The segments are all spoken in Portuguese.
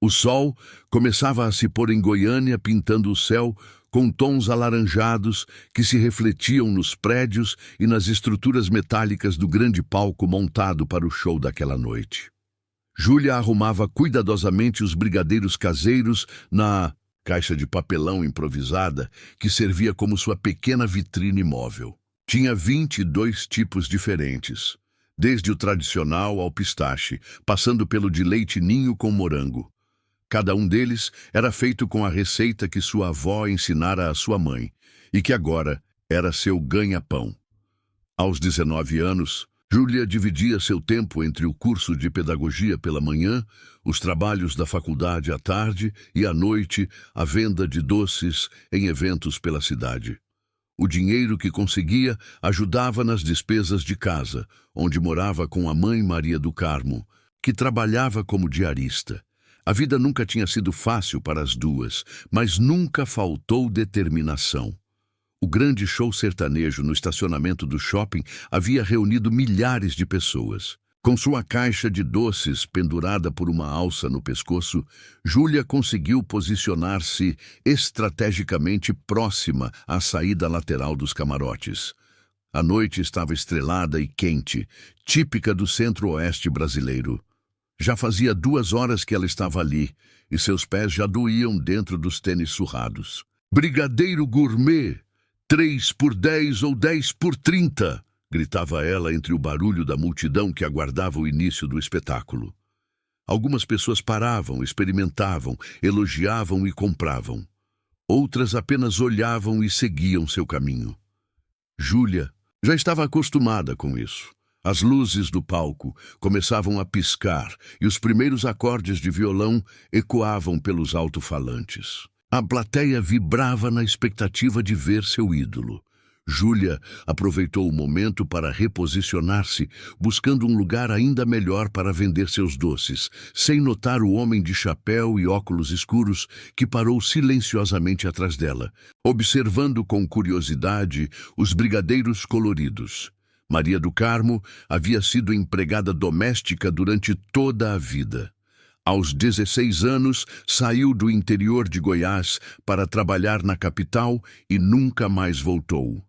O sol começava a se pôr em Goiânia, pintando o céu com tons alaranjados que se refletiam nos prédios e nas estruturas metálicas do grande palco montado para o show daquela noite. Júlia arrumava cuidadosamente os brigadeiros caseiros na caixa de papelão improvisada que servia como sua pequena vitrine móvel. Tinha 22 tipos diferentes, desde o tradicional ao pistache, passando pelo de leite ninho com morango. Cada um deles era feito com a receita que sua avó ensinara à sua mãe e que agora era seu ganha-pão. Aos 19 anos, Júlia dividia seu tempo entre o curso de pedagogia pela manhã, os trabalhos da faculdade à tarde e à noite a venda de doces em eventos pela cidade. O dinheiro que conseguia ajudava nas despesas de casa, onde morava com a mãe Maria do Carmo, que trabalhava como diarista. A vida nunca tinha sido fácil para as duas, mas nunca faltou determinação. O grande show sertanejo no estacionamento do shopping havia reunido milhares de pessoas. Com sua caixa de doces pendurada por uma alça no pescoço, Júlia conseguiu posicionar-se estrategicamente próxima à saída lateral dos camarotes. A noite estava estrelada e quente, típica do centro-oeste brasileiro. Já fazia 2 horas que ela estava ali, e seus pés já doíam dentro dos tênis surrados. "Brigadeiro gourmet, 3 por 10 ou 10 por 30", gritava ela entre o barulho da multidão que aguardava o início do espetáculo. Algumas pessoas paravam, experimentavam, elogiavam e compravam. Outras apenas olhavam e seguiam seu caminho. Júlia já estava acostumada com isso. As luzes do palco começavam a piscar e os primeiros acordes de violão ecoavam pelos alto-falantes. A plateia vibrava na expectativa de ver seu ídolo. Júlia aproveitou o momento para reposicionar-se, buscando um lugar ainda melhor para vender seus doces, sem notar o homem de chapéu e óculos escuros que parou silenciosamente atrás dela, observando com curiosidade os brigadeiros coloridos. Maria do Carmo havia sido empregada doméstica durante toda a vida. Aos 16 anos, saiu do interior de Goiás para trabalhar na capital e nunca mais voltou.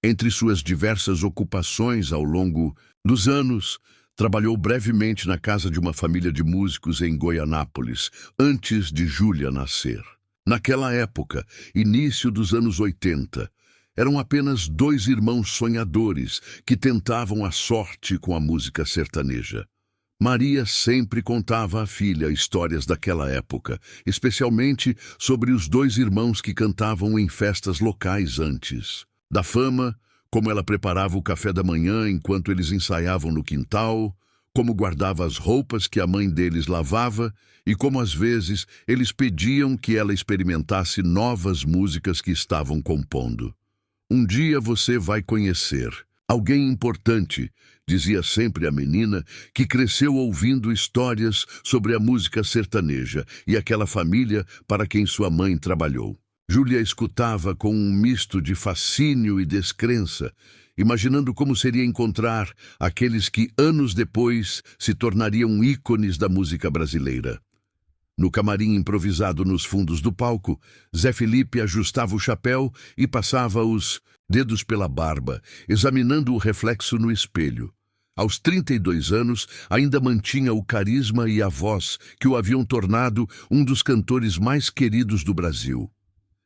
Entre suas diversas ocupações ao longo dos anos, trabalhou brevemente na casa de uma família de músicos em Goianápolis, antes de Júlia nascer. Naquela época, início dos anos 80, eram apenas 2 irmãos sonhadores que tentavam a sorte com a música sertaneja. Maria sempre contava à filha histórias daquela época, especialmente sobre os 2 irmãos que cantavam em festas locais antes. Da fama, como ela preparava o café da manhã enquanto eles ensaiavam no quintal, como guardava as roupas que a mãe deles lavava e como às vezes eles pediam que ela experimentasse novas músicas que estavam compondo. "Um dia você vai conhecer alguém importante", dizia sempre a menina, que cresceu ouvindo histórias sobre a música sertaneja e aquela família para quem sua mãe trabalhou. Júlia escutava com um misto de fascínio e descrença, imaginando como seria encontrar aqueles que anos depois se tornariam ícones da música brasileira. No camarim improvisado nos fundos do palco, Zé Felipe ajustava o chapéu e passava os dedos pela barba, examinando o reflexo no espelho. Aos 32 anos, ainda mantinha o carisma e a voz que o haviam tornado um dos cantores mais queridos do Brasil.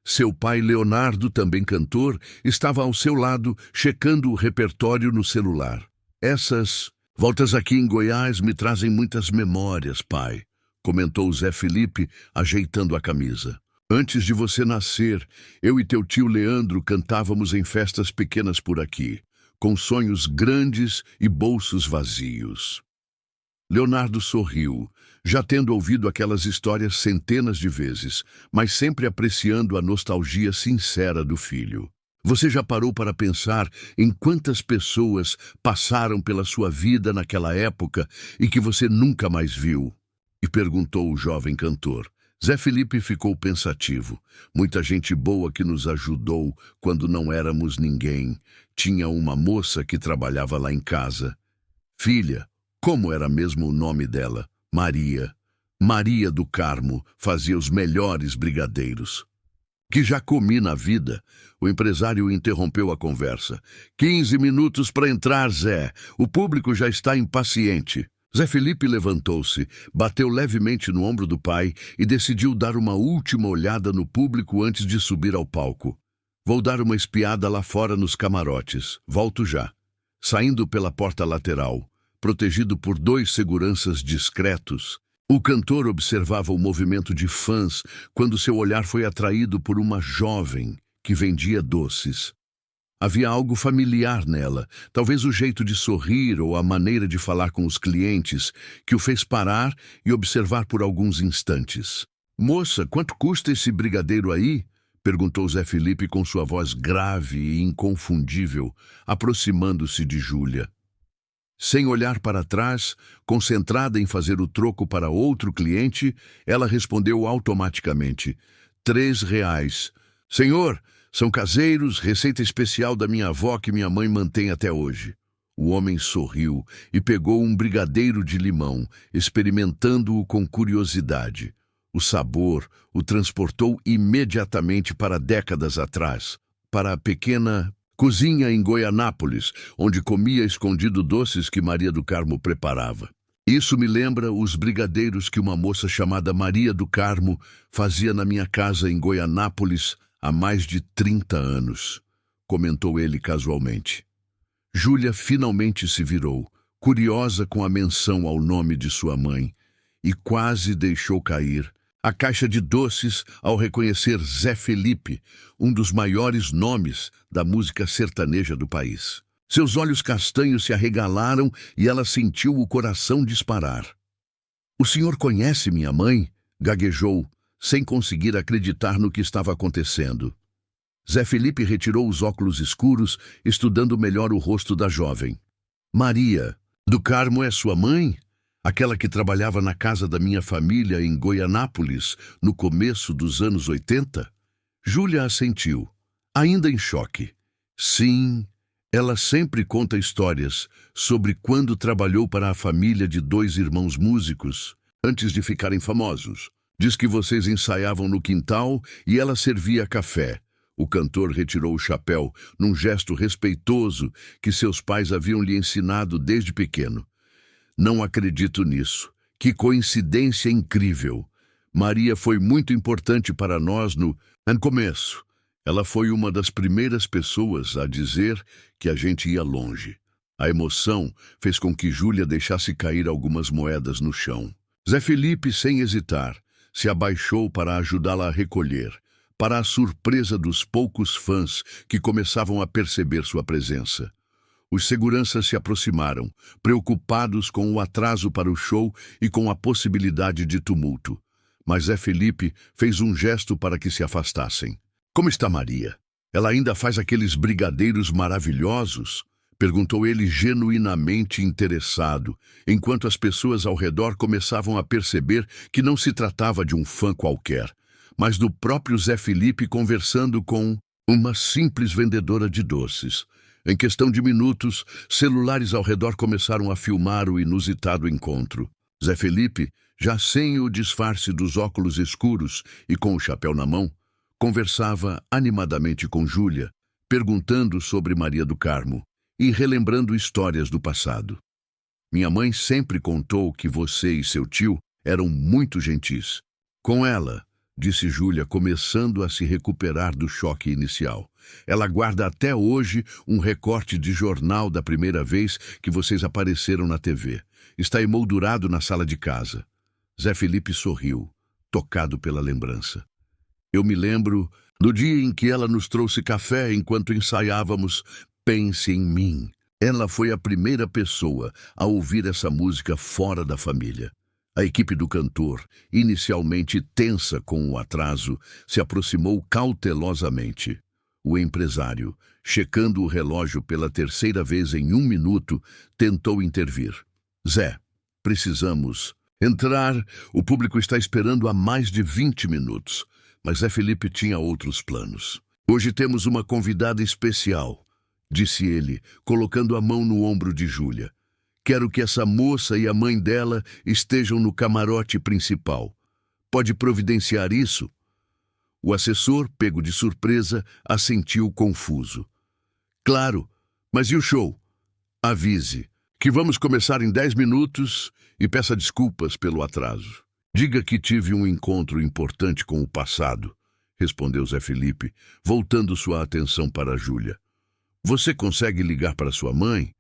Seu pai, Leonardo, também cantor, estava ao seu lado, checando o repertório no celular. "Essas voltas aqui em Goiás me trazem muitas memórias, pai", comentou Zé Felipe, ajeitando a camisa. "Antes de você nascer, eu e teu tio Leandro cantávamos em festas pequenas por aqui, com sonhos grandes e bolsos vazios." Leonardo sorriu, já tendo ouvido aquelas histórias centenas de vezes, mas sempre apreciando a nostalgia sincera do filho. "Você já parou para pensar em quantas pessoas passaram pela sua vida naquela época e que você nunca mais viu?" E perguntou o jovem cantor. Zé Felipe ficou pensativo. Muita gente boa que nos ajudou quando não éramos ninguém. Tinha uma moça que trabalhava lá em casa. "Filha, como era mesmo o nome dela?" "Maria." Maria do Carmo fazia os melhores brigadeiros. Que já comi na vida. O empresário interrompeu a conversa. 15 minutos para entrar, Zé. O público já está impaciente. Zé Felipe levantou-se, bateu levemente no ombro do pai e decidiu dar uma última olhada no público antes de subir ao palco. Vou dar uma espiada lá fora nos camarotes. Volto já. Saindo pela porta lateral, protegido por 2 seguranças discretos, o cantor observava o movimento de fãs quando seu olhar foi atraído por uma jovem que vendia doces. Havia algo familiar nela, talvez o jeito de sorrir ou a maneira de falar com os clientes, que o fez parar e observar por alguns instantes. "Moça, quanto custa esse brigadeiro aí?" perguntou Zé Felipe com sua voz grave e inconfundível, aproximando-se de Júlia. Sem olhar para trás, concentrada em fazer o troco para outro cliente, ela respondeu automaticamente: R$ 3. "Senhor, são caseiros, receita especial da minha avó que minha mãe mantém até hoje." O homem sorriu e pegou um brigadeiro de limão, experimentando-o com curiosidade. O sabor o transportou imediatamente para décadas atrás, para a pequena cozinha em Goianápolis, onde comia escondido doces que Maria do Carmo preparava. "Isso me lembra os brigadeiros que uma moça chamada Maria do Carmo fazia na minha casa em Goianápolis há mais de 30 anos, comentou ele casualmente. Júlia finalmente se virou, curiosa com a menção ao nome de sua mãe, e quase deixou cair a caixa de doces ao reconhecer Zé Felipe, um dos maiores nomes da música sertaneja do país. Seus olhos castanhos se arregalaram e ela sentiu o coração disparar. "O senhor conhece minha mãe?" gaguejou, sem conseguir acreditar no que estava acontecendo. Zé Felipe retirou os óculos escuros, estudando melhor o rosto da jovem. "Maria do Carmo é sua mãe? Aquela que trabalhava na casa da minha família em Goianápolis, no começo dos anos 80? Júlia assentiu, ainda em choque. "Sim, ela sempre conta histórias sobre quando trabalhou para a família de 2 irmãos músicos, antes de ficarem famosos. Diz que vocês ensaiavam no quintal e ela servia café." O cantor retirou o chapéu, num gesto respeitoso que seus pais haviam lhe ensinado desde pequeno. "Não acredito nisso. Que coincidência incrível. Maria foi muito importante para nós no começo. Ela foi uma das primeiras pessoas a dizer que a gente ia longe." A emoção fez com que Júlia deixasse cair algumas moedas no chão. Zé Felipe, sem hesitar, se abaixou para ajudá-la a recolher, para a surpresa dos poucos fãs que começavam a perceber sua presença. Os seguranças se aproximaram, preocupados com o atraso para o show e com a possibilidade de tumulto. Mas Zé Felipe fez um gesto para que se afastassem. "Como está Maria? Ela ainda faz aqueles brigadeiros maravilhosos?" perguntou ele genuinamente interessado, enquanto as pessoas ao redor começavam a perceber que não se tratava de um fã qualquer, mas do próprio Zé Felipe conversando com uma simples vendedora de doces. Em questão de minutos, celulares ao redor começaram a filmar o inusitado encontro. Zé Felipe, já sem o disfarce dos óculos escuros e com o chapéu na mão, conversava animadamente com Júlia, perguntando sobre Maria do Carmo e relembrando histórias do passado. "Minha mãe sempre contou que você e seu tio eram muito gentis com ela", disse Júlia, começando a se recuperar do choque inicial. "Ela guarda até hoje um recorte de jornal da primeira vez que vocês apareceram na TV. Está emoldurado na sala de casa." Zé Felipe sorriu, tocado pela lembrança. "Eu me lembro do dia em que ela nos trouxe café enquanto ensaiávamos Pense em Mim. Ela foi a primeira pessoa a ouvir essa música fora da família." A equipe do cantor, inicialmente tensa com o atraso, se aproximou cautelosamente. O empresário, checando o relógio pela terceira vez em 1 minuto, tentou intervir. "Zé, precisamos entrar. O público está esperando há mais de 20 minutos. Mas Zé Felipe tinha outros planos. "Hoje temos uma convidada especial", disse ele, colocando a mão no ombro de Júlia. Quero que essa moça e a mãe dela estejam no camarote principal. Pode providenciar isso?" O assessor, pego de surpresa, assentiu confuso. "Claro, mas e o show?" "Avise que vamos começar em 10 minutos e peça desculpas pelo atraso." "Diga que tive um encontro importante com o passado", respondeu Zé Felipe, voltando sua atenção para Júlia. "Você consegue ligar para sua mãe?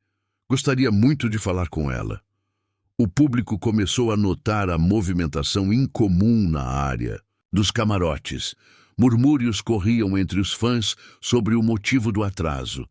Gostaria muito de falar com ela." O público começou a notar a movimentação incomum na área dos camarotes. Murmúrios corriam entre os fãs sobre o motivo do atraso.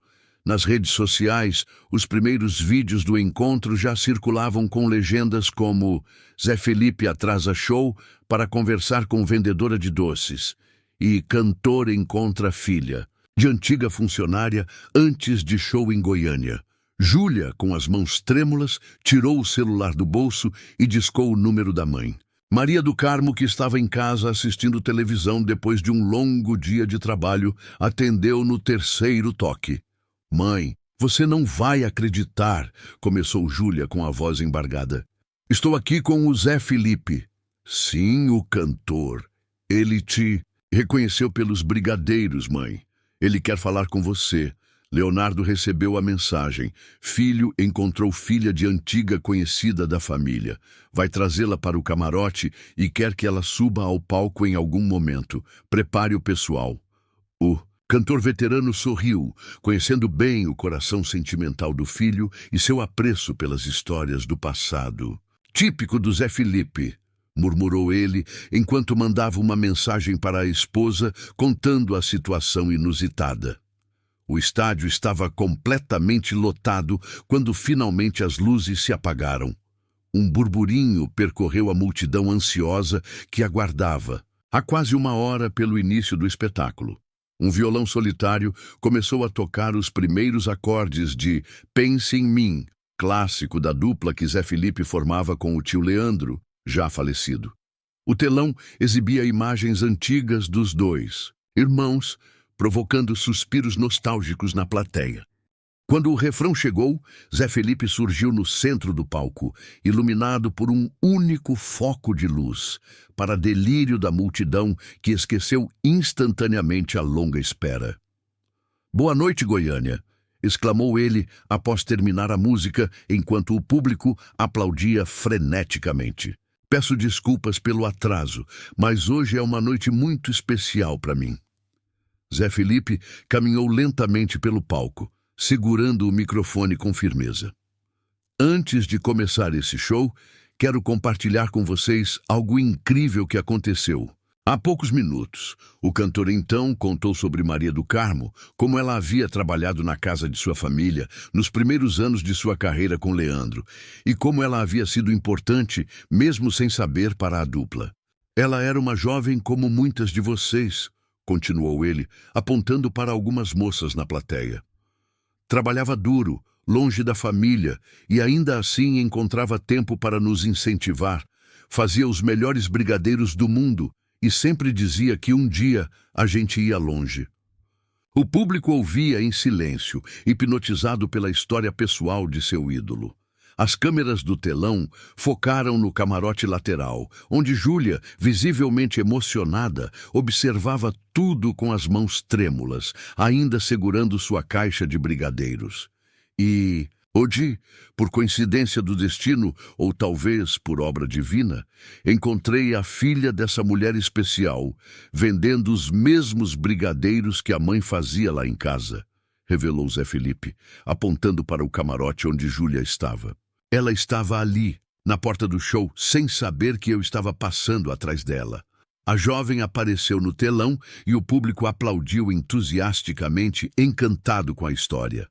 Nas redes sociais, os primeiros vídeos do encontro já circulavam com legendas como "Zé Felipe atrasa show para conversar com vendedora de doces" e "Cantor encontra filha de antiga funcionária antes de show em Goiânia." Júlia, com as mãos trêmulas, tirou o celular do bolso e discou o número da mãe. Maria do Carmo, que estava em casa assistindo televisão depois de um longo dia de trabalho, atendeu no terceiro toque. "Mãe, você não vai acreditar", começou Júlia com a voz embargada. "Estou aqui com o Zé Felipe." "Sim, o cantor. Ele te reconheceu pelos brigadeiros, mãe. Ele quer falar com você." Leonardo recebeu a mensagem. "Filho encontrou filha de antiga conhecida da família. Vai trazê-la para o camarote e quer que ela suba ao palco em algum momento. Prepare o pessoal." O cantor veterano sorriu, conhecendo bem o coração sentimental do filho e seu apreço pelas histórias do passado. "Típico do Zé Felipe", murmurou ele, enquanto mandava uma mensagem para a esposa contando a situação inusitada. O estádio estava completamente lotado quando finalmente as luzes se apagaram. Um burburinho percorreu a multidão ansiosa que aguardava, há quase uma hora pelo início do espetáculo. Um violão solitário começou a tocar os primeiros acordes de "Pense em Mim", clássico da dupla que Zé Felipe formava com o tio Leandro, já falecido. O telão exibia imagens antigas dos dois, irmãos, provocando suspiros nostálgicos na plateia. Quando o refrão chegou, Zé Felipe surgiu no centro do palco, iluminado por um único foco de luz, para delírio da multidão que esqueceu instantaneamente a longa espera. "Boa noite, Goiânia", exclamou ele após terminar a música, enquanto o público aplaudia freneticamente. "Peço desculpas pelo atraso, mas hoje é uma noite muito especial para mim." Zé Felipe caminhou lentamente pelo palco, segurando o microfone com firmeza. "Antes de começar esse show, quero compartilhar com vocês algo incrível que aconteceu. Há poucos minutos, o cantor então contou sobre Maria do Carmo, como ela havia trabalhado na casa de sua família nos primeiros anos de sua carreira com Leandro, e como ela havia sido importante, mesmo sem saber, para a dupla. Ela era uma jovem como muitas de vocês", continuou ele, apontando para algumas moças na plateia. "Trabalhava duro, longe da família, e ainda assim encontrava tempo para nos incentivar. Fazia os melhores brigadeiros do mundo e sempre dizia que um dia a gente ia longe." O público ouvia em silêncio, hipnotizado pela história pessoal de seu ídolo. As câmeras do telão focaram no camarote lateral, onde Júlia, visivelmente emocionada, observava tudo com as mãos trêmulas, ainda segurando sua caixa de brigadeiros. E hoje, por coincidência do destino, ou talvez por obra divina, encontrei a filha dessa mulher especial, vendendo os mesmos brigadeiros que a mãe fazia lá em casa, revelou Zé Felipe, apontando para o camarote onde Júlia estava. "Ela estava ali, na porta do show, sem saber que eu estava passando atrás dela." A jovem apareceu no telão e o público aplaudiu entusiasticamente, encantado com a história.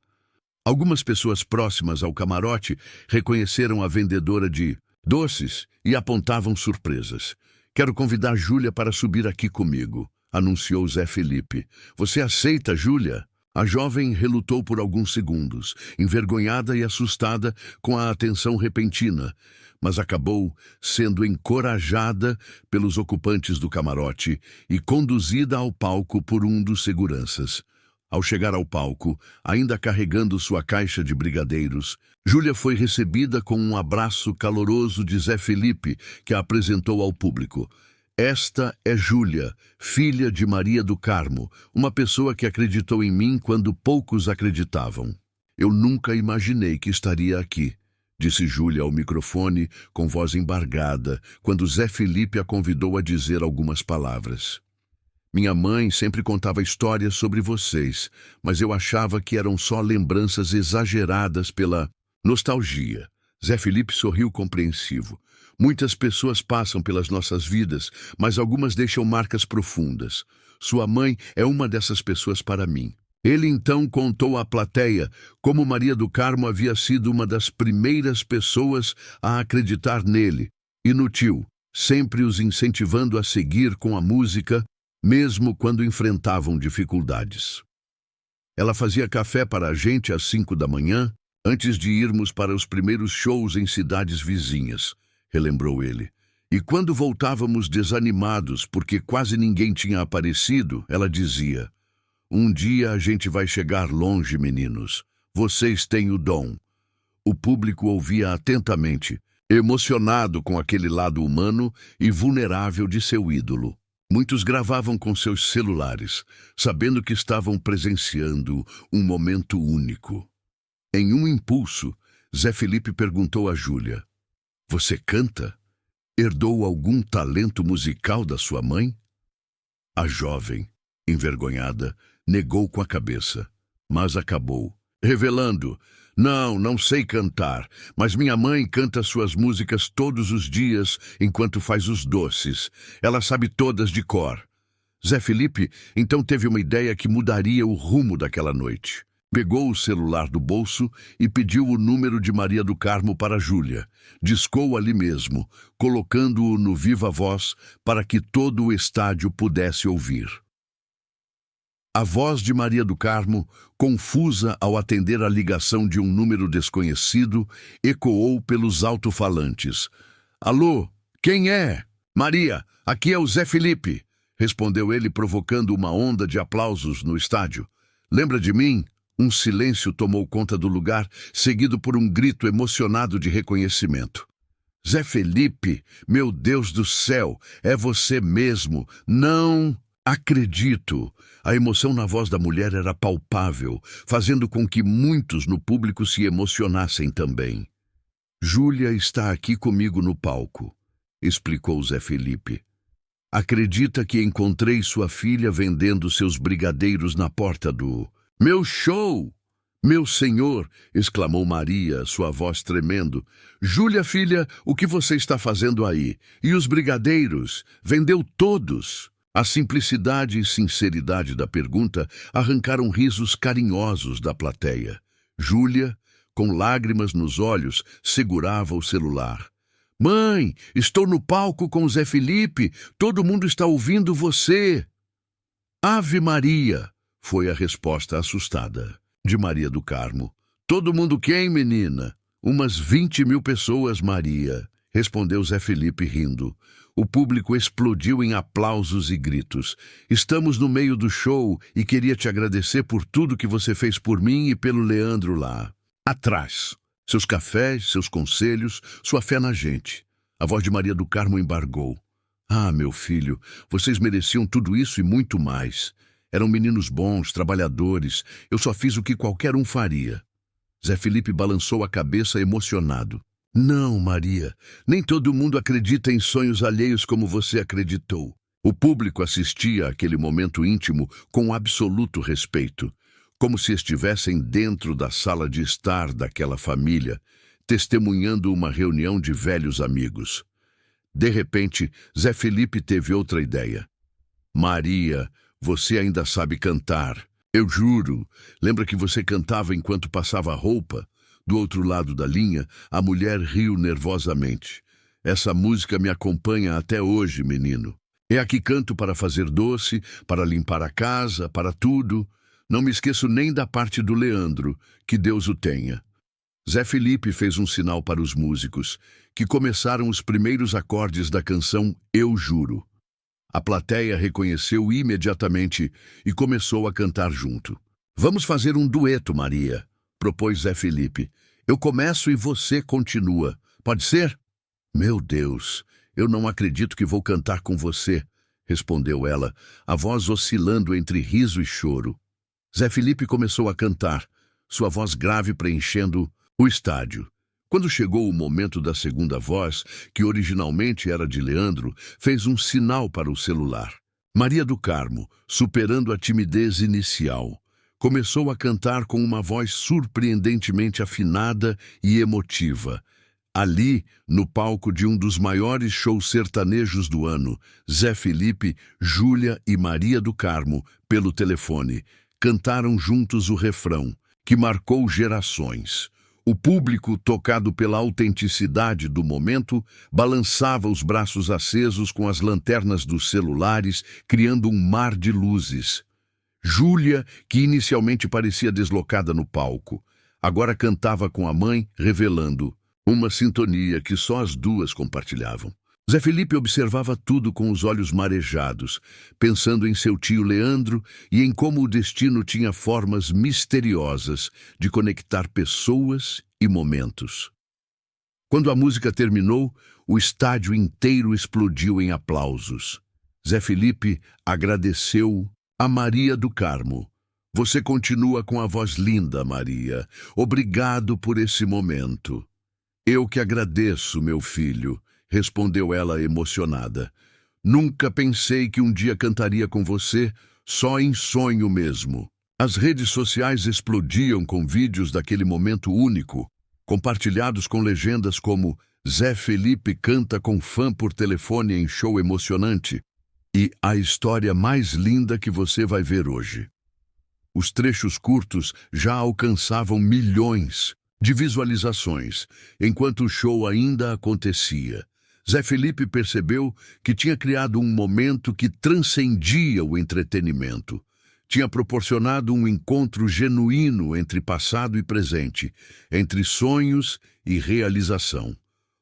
Algumas pessoas próximas ao camarote reconheceram a vendedora de doces e apontavam surpresas. "Quero convidar Júlia para subir aqui comigo", anunciou Zé Felipe. "Você aceita, Júlia?" A jovem relutou por alguns segundos, envergonhada e assustada com a atenção repentina, mas acabou sendo encorajada pelos ocupantes do camarote e conduzida ao palco por um dos seguranças. Ao chegar ao palco, ainda carregando sua caixa de brigadeiros, Júlia foi recebida com um abraço caloroso de Zé Felipe, que a apresentou ao público. Esta é Júlia, filha de Maria do Carmo, uma pessoa que acreditou em mim quando poucos acreditavam. Eu nunca imaginei que estaria aqui, disse Júlia ao microfone com voz embargada, quando Zé Felipe a convidou a dizer algumas palavras. Minha mãe sempre contava histórias sobre vocês, mas eu achava que eram só lembranças exageradas pela nostalgia. Zé Felipe sorriu compreensivo. Muitas pessoas passam pelas nossas vidas, mas algumas deixam marcas profundas. Sua mãe é uma dessas pessoas para mim. Ele então contou à plateia como Maria do Carmo havia sido uma das primeiras pessoas a acreditar nele, e no tio, sempre os incentivando a seguir com a música, mesmo quando enfrentavam dificuldades. Ela fazia café para a gente às 5 da manhã, antes de irmos para os primeiros shows em cidades vizinhas, relembrou ele. E quando voltávamos desanimados porque quase ninguém tinha aparecido, ela dizia: um dia a gente vai chegar longe, meninos. Vocês têm o dom. O público ouvia atentamente, emocionado com aquele lado humano e vulnerável de seu ídolo. Muitos gravavam com seus celulares, sabendo que estavam presenciando um momento único. Em um impulso, Zé Felipe perguntou a Júlia: você canta? Herdou algum talento musical da sua mãe? A jovem, envergonhada, negou com a cabeça, mas acabou, revelando: não sei cantar, mas minha mãe canta suas músicas todos os dias enquanto faz os doces. Ela sabe todas de cor. Zé Felipe então teve uma ideia que mudaria o rumo daquela noite. Pegou o celular do bolso e pediu o número de Maria do Carmo para Júlia. Discou ali mesmo, colocando-o no viva voz para que todo o estádio pudesse ouvir. A voz de Maria do Carmo, confusa ao atender a ligação de um número desconhecido, ecoou pelos alto-falantes. Alô, quem é? Maria, aqui é o Zé Felipe, respondeu ele, provocando uma onda de aplausos no estádio. Lembra de mim? Um silêncio tomou conta do lugar, seguido por um grito emocionado de reconhecimento. Zé Felipe, meu Deus do céu, é você mesmo. Não acredito. A emoção na voz da mulher era palpável, fazendo com que muitos no público se emocionassem também. Júlia está aqui comigo no palco, explicou Zé Felipe. Acredita que encontrei sua filha vendendo seus brigadeiros na porta do meu show? Meu senhor, exclamou Maria, sua voz tremendo. Júlia, filha, o que você está fazendo aí? E os brigadeiros? Vendeu todos? A simplicidade e sinceridade da pergunta arrancaram risos carinhosos da plateia. Júlia, com lágrimas nos olhos, segurava o celular. Mãe, estou no palco com Zé Felipe. Todo mundo está ouvindo você. Ave Maria, foi a resposta assustada de Maria do Carmo. Todo mundo quem, menina? Umas 20.000 pessoas, Maria, respondeu Zé Felipe rindo. O público explodiu em aplausos e gritos. Estamos no meio do show e queria te agradecer por tudo que você fez por mim e pelo Leandro lá. Atrás. Seus cafés, seus conselhos, sua fé na gente. A voz de Maria do Carmo embargou. Ah, meu filho, vocês mereciam tudo isso e muito mais. Eram meninos bons, trabalhadores. Eu só fiz o que qualquer um faria. Zé Felipe balançou a cabeça emocionado. Não, Maria, nem todo mundo acredita em sonhos alheios como você acreditou. O público assistia àquele momento íntimo com absoluto respeito, como se estivessem dentro da sala de estar daquela família, testemunhando uma reunião de velhos amigos. De repente, Zé Felipe teve outra ideia. Maria, você ainda sabe cantar. Eu juro. Lembra que você cantava enquanto passava a roupa? Do outro lado da linha, a mulher riu nervosamente. Essa música me acompanha até hoje, menino. É a que canto para fazer doce, para limpar a casa, para tudo. Não me esqueço nem da parte do Leandro, que Deus o tenha. Zé Felipe fez um sinal para os músicos, que começaram os primeiros acordes da canção Eu Juro. A plateia reconheceu imediatamente e começou a cantar junto. Vamos fazer um dueto, Maria, propôs Zé Felipe. Eu começo e você continua. Pode ser? Meu Deus, eu não acredito que vou cantar com você, respondeu ela, a voz oscilando entre riso e choro. Zé Felipe começou a cantar, sua voz grave preenchendo o estádio. Quando chegou o momento da segunda voz, que originalmente era de Leandro, fez um sinal para o celular. Maria do Carmo, superando a timidez inicial, começou a cantar com uma voz surpreendentemente afinada e emotiva. Ali, no palco de um dos maiores shows sertanejos do ano, Zé Felipe, Júlia e Maria do Carmo, pelo telefone, cantaram juntos o refrão, que marcou gerações. O público, tocado pela autenticidade do momento, balançava os braços acesos com as lanternas dos celulares, criando um mar de luzes. Júlia, que inicialmente parecia deslocada no palco, agora cantava com a mãe, revelando uma sintonia que só as duas compartilhavam. Zé Felipe observava tudo com os olhos marejados, pensando em seu tio Leandro e em como o destino tinha formas misteriosas de conectar pessoas e momentos. Quando a música terminou, o estádio inteiro explodiu em aplausos. Zé Felipe agradeceu a Maria do Carmo. Você continua com a voz linda, Maria. Obrigado por esse momento. Eu que agradeço, meu filho, respondeu ela emocionada. Nunca pensei que um dia cantaria com você, só em sonho mesmo. As redes sociais explodiam com vídeos daquele momento único, compartilhados com legendas como Zé Felipe canta com fã por telefone em show emocionante e a história mais linda que você vai ver hoje. Os trechos curtos já alcançavam milhões de visualizações, enquanto o show ainda acontecia. Zé Felipe percebeu que tinha criado um momento que transcendia o entretenimento. Tinha proporcionado um encontro genuíno entre passado e presente, entre sonhos e realização.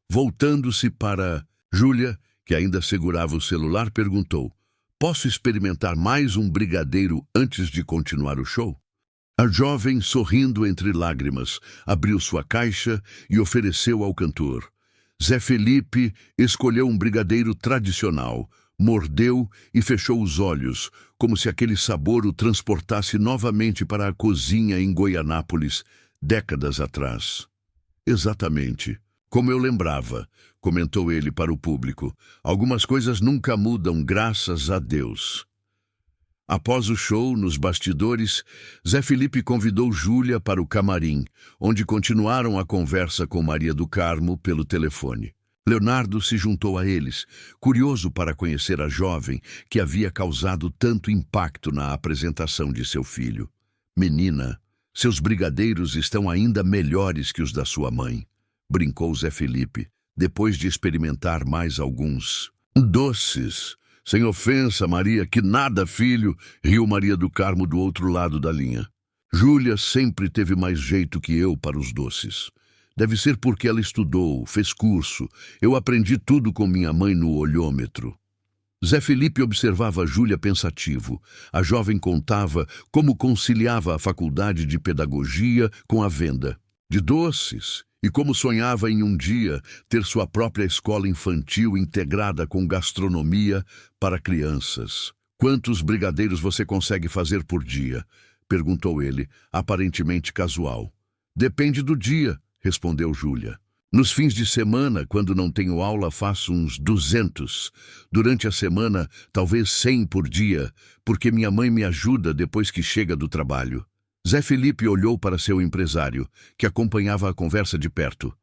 Voltando-se para Júlia, que ainda segurava o celular, perguntou: posso experimentar mais um brigadeiro antes de continuar o show? A jovem, sorrindo entre lágrimas, abriu sua caixa e ofereceu ao cantor. Zé Felipe escolheu um brigadeiro tradicional, mordeu e fechou os olhos, como se aquele sabor o transportasse novamente para a cozinha em Goianápolis, décadas atrás. Exatamente, como eu lembrava, comentou ele para o público. Algumas coisas nunca mudam, graças a Deus. Após o show, nos bastidores, Zé Felipe convidou Júlia para o camarim, onde continuaram a conversa com Maria do Carmo pelo telefone. Leonardo se juntou a eles, curioso para conhecer a jovem que havia causado tanto impacto na apresentação de seu filho. Menina, seus brigadeiros estão ainda melhores que os da sua mãe, brincou Zé Felipe, depois de experimentar mais alguns. Doces. Sem ofensa, Maria, que nada, filho, riu Maria do Carmo do outro lado da linha. Júlia sempre teve mais jeito que eu para os doces. Deve ser porque ela estudou, fez curso. Eu aprendi tudo com minha mãe no olhômetro. Zé Felipe observava Júlia pensativo. A jovem contava como conciliava a faculdade de pedagogia com a venda de doces e como sonhava em um dia ter sua própria escola infantil integrada com gastronomia para crianças. Quantos brigadeiros você consegue fazer por dia? Perguntou ele, aparentemente casual. Depende do dia, respondeu Júlia. Nos fins de semana, quando não tenho aula, faço uns 200. Durante a semana, talvez 100 por dia, porque minha mãe me ajuda depois que chega do trabalho. Zé Felipe olhou para seu empresário, que acompanhava a conversa de perto.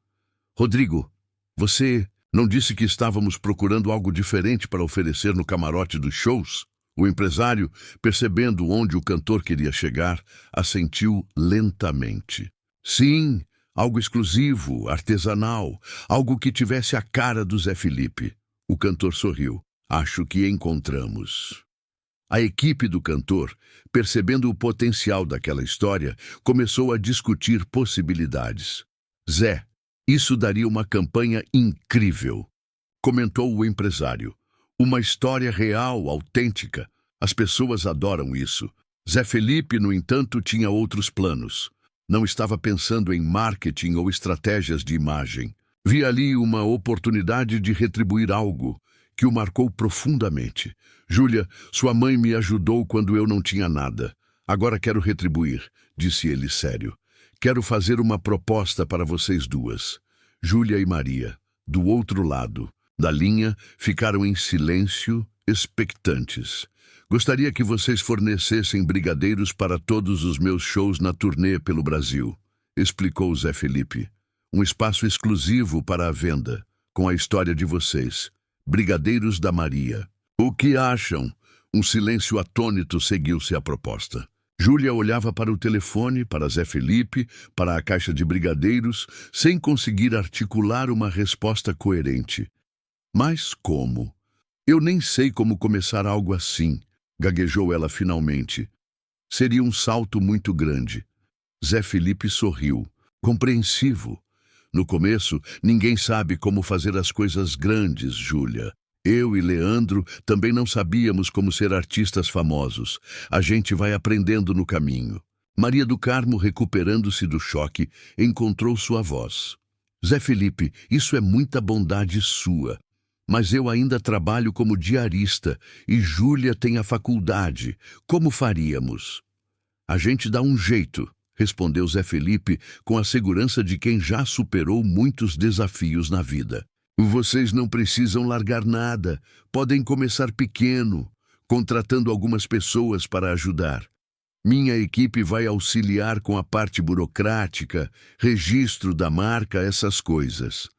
Rodrigo, você não disse que estávamos procurando algo diferente para oferecer no camarote dos shows? O empresário, percebendo onde o cantor queria chegar, assentiu lentamente. Sim, algo exclusivo, artesanal, algo que tivesse a cara do Zé Felipe. O cantor sorriu. Acho que encontramos. A equipe do cantor, percebendo o potencial daquela história, começou a discutir possibilidades. Zé, isso daria uma campanha incrível, comentou o empresário. Uma história real, autêntica. As pessoas adoram isso. Zé Felipe, no entanto, tinha outros planos. Não estava pensando em marketing ou estratégias de imagem. Via ali uma oportunidade de retribuir algo que o marcou profundamente. Júlia, sua mãe me ajudou quando eu não tinha nada. Agora quero retribuir, disse ele sério. Quero fazer uma proposta para vocês duas. Júlia e Maria, do outro lado da linha, ficaram em silêncio, expectantes. Gostaria que vocês fornecessem brigadeiros para todos os meus shows na turnê pelo Brasil, explicou Zé Felipe. Um espaço exclusivo para a venda, com a história de vocês. Brigadeiros da Maria. O que acham? Um silêncio atônito seguiu-se à proposta. Júlia olhava para o telefone, para Zé Felipe, para a caixa de brigadeiros, sem conseguir articular uma resposta coerente. Mas como? Eu nem sei como começar algo assim, gaguejou ela finalmente. Seria um salto muito grande. Zé Felipe sorriu, compreensivo. No começo, ninguém sabe como fazer as coisas grandes, Júlia. Eu e Leandro também não sabíamos como ser artistas famosos. A gente vai aprendendo no caminho. Maria do Carmo, recuperando-se do choque, encontrou sua voz. Zé Felipe, isso é muita bondade sua. Mas eu ainda trabalho como diarista e Júlia tem a faculdade. Como faríamos? A gente dá um jeito, respondeu Zé Felipe com a segurança de quem já superou muitos desafios na vida. Vocês não precisam largar nada. Podem começar pequeno, contratando algumas pessoas para ajudar. Minha equipe vai auxiliar com a parte burocrática, registro da marca, essas coisas.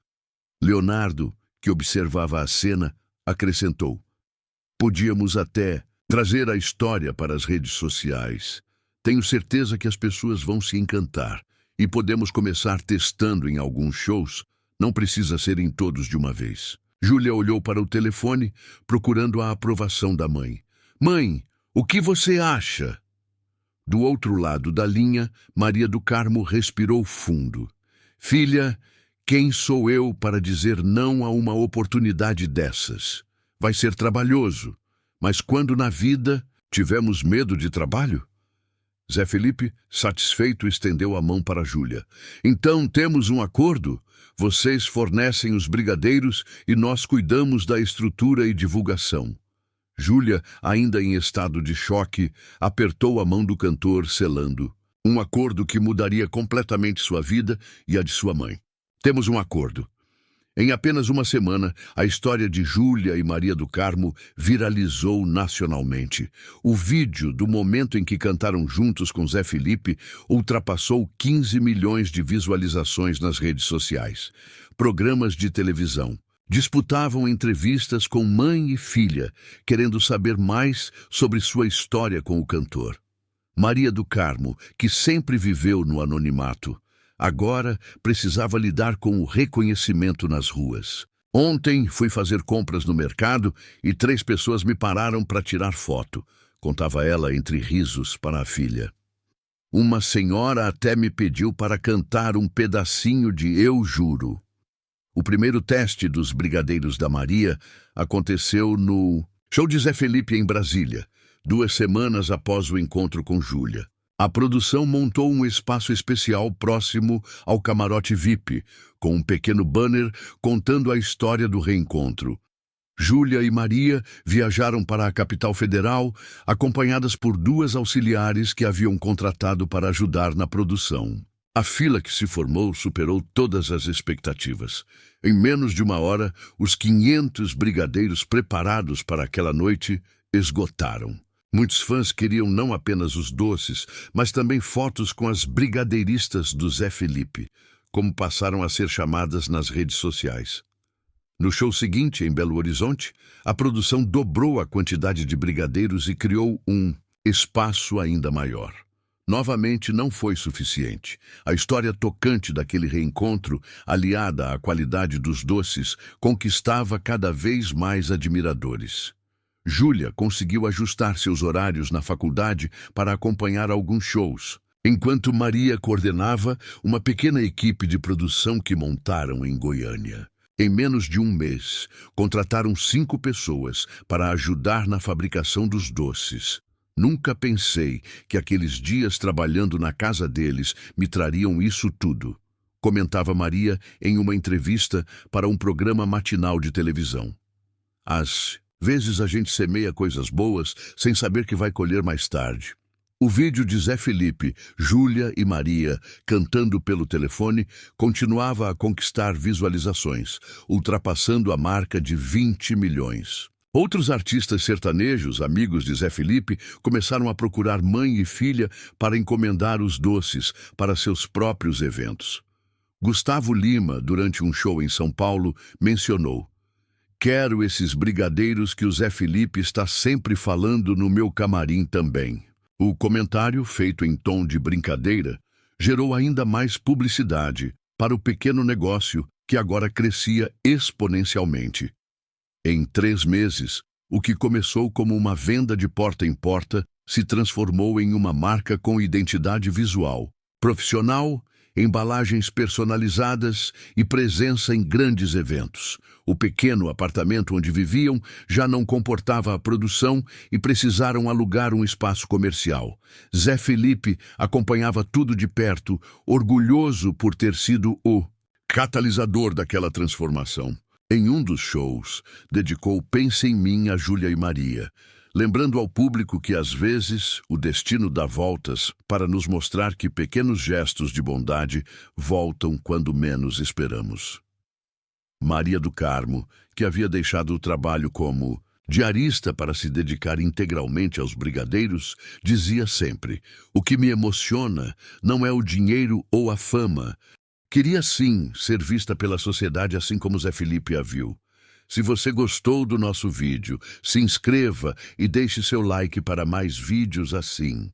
Leonardo, que observava a cena, acrescentou. Podíamos até trazer a história para as redes sociais. Tenho certeza que as pessoas vão se encantar e podemos começar testando em alguns shows. Não precisa ser em todos de uma vez. Júlia olhou para o telefone, procurando a aprovação da mãe. Mãe, o que você acha? Do outro lado da linha, Maria do Carmo respirou fundo. Filha, quem sou eu para dizer não a uma oportunidade dessas? Vai ser trabalhoso, mas quando na vida tivemos medo de trabalho? Zé Felipe, satisfeito, estendeu a mão para Júlia. Então temos um acordo? Vocês fornecem os brigadeiros e nós cuidamos da estrutura e divulgação. Júlia, ainda em estado de choque, apertou a mão do cantor, selando. Um acordo que mudaria completamente sua vida e a de sua mãe. Temos um acordo. Em apenas uma semana, a história de Júlia e Maria do Carmo viralizou nacionalmente. O vídeo do momento em que cantaram juntos com Zé Felipe ultrapassou 15 milhões de visualizações nas redes sociais. Programas de televisão disputavam entrevistas com mãe e filha, querendo saber mais sobre sua história com o cantor. Maria do Carmo, que sempre viveu no anonimato, agora precisava lidar com o reconhecimento nas ruas. Ontem fui fazer compras no mercado e 3 pessoas me pararam para tirar foto, contava ela entre risos para a filha. Uma senhora até me pediu para cantar um pedacinho de Eu Juro. O primeiro teste dos Brigadeiros da Maria aconteceu no show de Zé Felipe em Brasília, 2 semanas após o encontro com Júlia. A produção montou um espaço especial próximo ao camarote VIP, com um pequeno banner contando a história do reencontro. Júlia e Maria viajaram para a capital federal, acompanhadas por 2 auxiliares que haviam contratado para ajudar na produção. A fila que se formou superou todas as expectativas. Em menos de 1 hora, os 500 brigadeiros preparados para aquela noite esgotaram. Muitos fãs queriam não apenas os doces, mas também fotos com as brigadeiristas do Zé Felipe, como passaram a ser chamadas nas redes sociais. No show seguinte, em Belo Horizonte, a produção dobrou a quantidade de brigadeiros e criou um espaço ainda maior. Novamente, não foi suficiente. A história tocante daquele reencontro, aliada à qualidade dos doces, conquistava cada vez mais admiradores. Júlia conseguiu ajustar seus horários na faculdade para acompanhar alguns shows, enquanto Maria coordenava uma pequena equipe de produção que montaram em Goiânia. Em menos de 1 mês, contrataram 5 pessoas para ajudar na fabricação dos doces. Nunca pensei que aqueles dias trabalhando na casa deles me trariam isso tudo, comentava Maria em uma entrevista para um programa matinal de televisão. Às vezes a gente semeia coisas boas sem saber que vai colher mais tarde. O vídeo de Zé Felipe, Júlia e Maria cantando pelo telefone continuava a conquistar visualizações, ultrapassando a marca de 20 milhões. Outros artistas sertanejos, amigos de Zé Felipe, começaram a procurar mãe e filha para encomendar os doces para seus próprios eventos. Gustavo Lima, durante um show em São Paulo, mencionou: "Quero esses brigadeiros que o Zé Felipe está sempre falando no meu camarim também." O comentário, feito em tom de brincadeira, gerou ainda mais publicidade para o pequeno negócio que agora crescia exponencialmente. Em 3 meses, o que começou como uma venda de porta em porta se transformou em uma marca com identidade visual, profissional, embalagens personalizadas e presença em grandes eventos. O pequeno apartamento onde viviam já não comportava a produção e precisaram alugar um espaço comercial. Zé Felipe acompanhava tudo de perto, orgulhoso por ter sido o catalisador daquela transformação. Em um dos shows, dedicou Pense em Mim a Júlia e Maria, lembrando ao público que, às vezes, o destino dá voltas para nos mostrar que pequenos gestos de bondade voltam quando menos esperamos. Maria do Carmo, que havia deixado o trabalho como diarista para se dedicar integralmente aos brigadeiros, dizia sempre: "O que me emociona não é o dinheiro ou a fama. Queria sim ser vista pela sociedade assim como Zé Felipe a viu." Se você gostou do nosso vídeo, se inscreva e deixe seu like para mais vídeos assim.